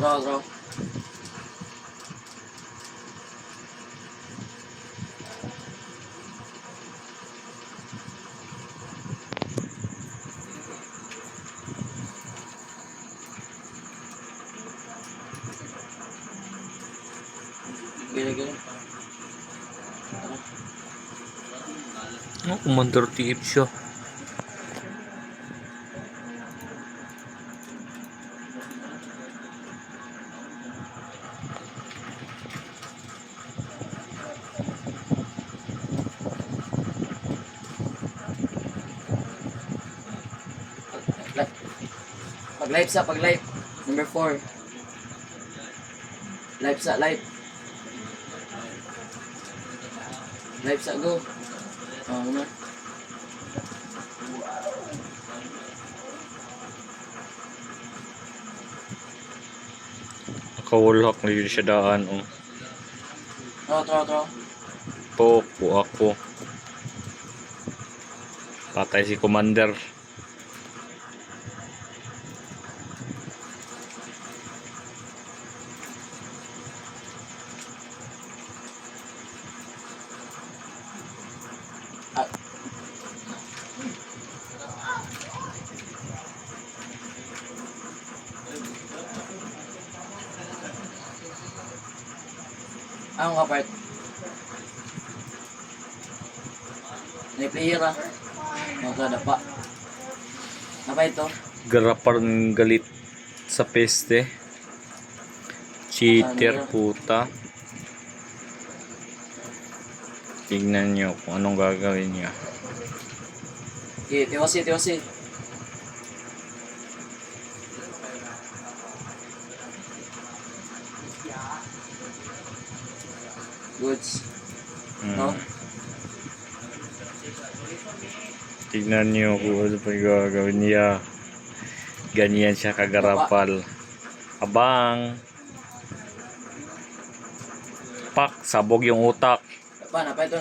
Draw. Gini. Oh, Commander TF siya. Pag live. Number 4. Live. Live sa go. Ano? Nakawalhak na yun siya daan. Draw. Ako. Patay si Commander. Ang kapart. May player Nakadapa. Apa ito? Garapar ng galit sa peste. Cheater puta. Tingnan nyo kung anong gagawin niya. Okay, tiwasi. Goods. No? Tingnan nyo kung ano pa yung gagawin niya. Ganyan siya kagarapal. Abang. Pak, sabog yung utak. Apa ito?